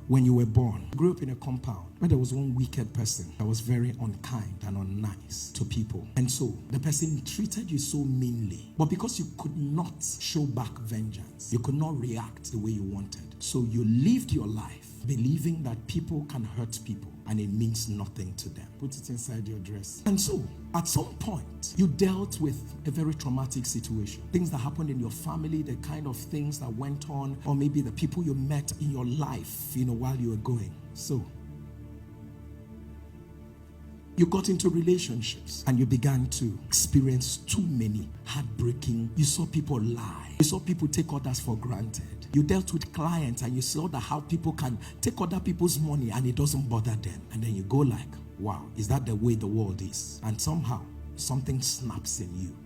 when you were born, you grew up in a compound where there was one wicked person that was very unkind and unnice to people. And so the person treated you so meanly. But because you could not show back vengeance, you could not react the way you wanted. So you lived your life believing that people can hurt people and it means nothing to them. Put it inside your dress. And so, at some point, you dealt with a very traumatic situation. Things that happened in your family, the kind of things that went on, or maybe the people you met in your life, while you were going. So, you got into relationships and you began to experience too many heartbreaking. You saw people lie. You saw people take others for granted. You dealt with clients and you saw that how people can take other people's money and it doesn't bother them. And then you go like, wow, is that the way the world is? And somehow something snaps in you.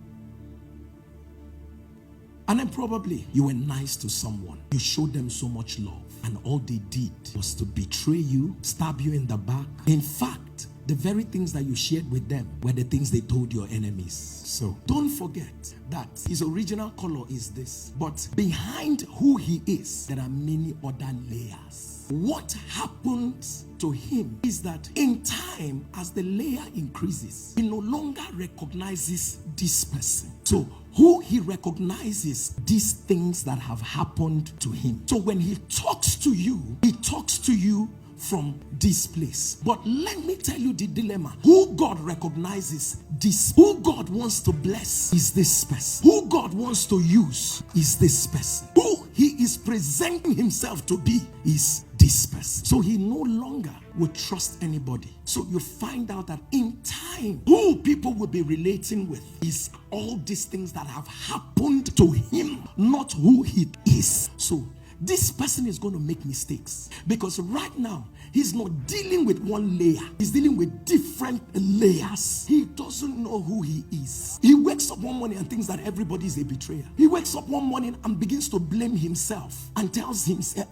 And then probably you were nice to someone. You showed them so much love. And all they did was to betray you, stab you in the back. In fact, the very things that you shared with them were the things they told your enemies. So don't forget that his original color is this. But behind who he is, there are many other layers. What happens to him is that in time, as the layer increases, he no longer recognizes this person. So who he recognizes these things that have happened to him. So when he talks to you from this place. But let me tell you the dilemma. Who God recognizes this, who God wants to bless is this person. Who God wants to use is this person. Who he is presenting himself to be is this person. So he no longer will trust anybody. So you find out that in time, who people will be relating with is all these things that have happened to him, not who he is. So this person is going to make mistakes because right now he's not dealing with one layer, he's dealing with different layers. He doesn't know who he is. He wakes up one morning and thinks that everybody is a betrayer. He wakes up one morning and begins to blame himself and tells himself,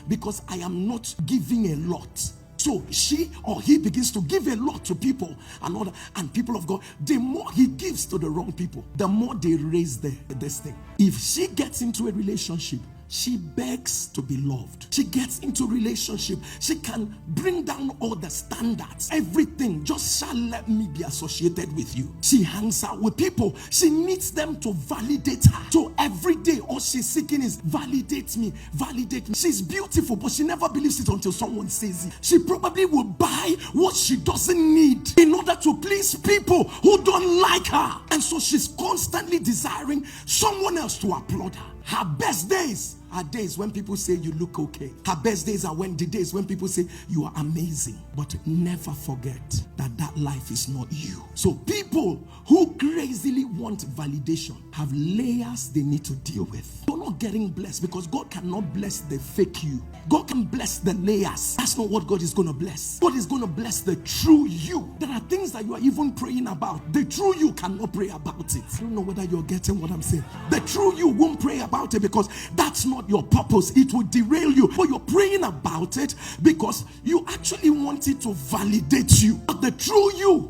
because I am not giving a lot. So she or he begins to give a lot to people and people of God. The more he gives to the wrong people, the more they raise this thing. If she gets into a relationship, she begs to be loved. She gets into relationship. She can bring down all the standards. Everything. Just shall let me be associated with you. She hangs out with people. She needs them to validate her. So every day all she's seeking is validate me, validate me. She's beautiful, but she never believes it until someone says it. She probably will buy what she doesn't need in order to please people who don't like her. And so she's constantly desiring someone else to applaud her. Her best days are days when people say you look okay. Her best days are the days when people say you are amazing. But never forget that life is not you. So people who crazily want validation have layers they need to deal with. You're not getting blessed because God cannot bless the fake you. God can bless the layers. That's not what God is going to bless. God is going to bless the true you. There are things that you are even praying about. The true you cannot pray about it. I don't know whether you're getting what I'm saying. The true you won't pray about it because that's not your purpose. It will derail you. But you're praying about it because you actually want it to validate you. But the true you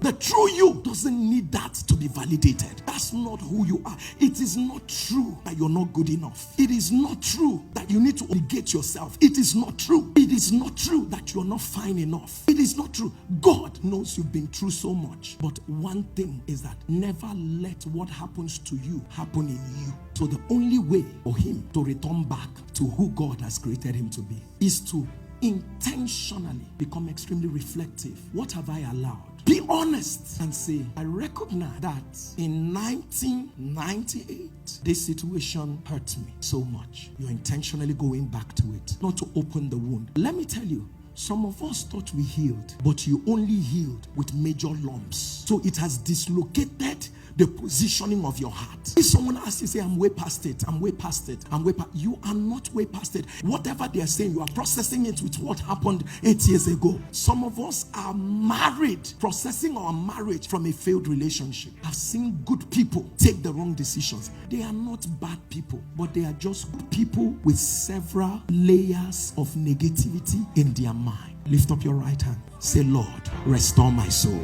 doesn't need that to be validated. That's not who you are. It is not true that you're not good enough. It is not true that you need to negate yourself. It is not true. It is not true that you're not fine enough. It is not true. God knows you've been through so much. But one thing is that never let what happens to you happen in you. So the only way for him to return back to who God has created him to be is to intentionally become extremely reflective. What have I allowed? Be honest and say, I recognize that in 1998, this situation hurt me so much. You're intentionally going back to it, not to open the wound. Let me tell you, some of us thought we healed, but you only healed with major lumps. So it has dislocated the positioning of your heart. If someone asks you, say, I'm way past it, I'm way past it, you are not way past it. Whatever they are saying, you are processing it with what happened 8 years ago. Some of us are married, processing our marriage from a failed relationship. I've seen good people take the wrong decisions. They are not bad people, but they are just good people with several layers of negativity in their mind. Lift up your right hand. Say, Lord, restore my soul.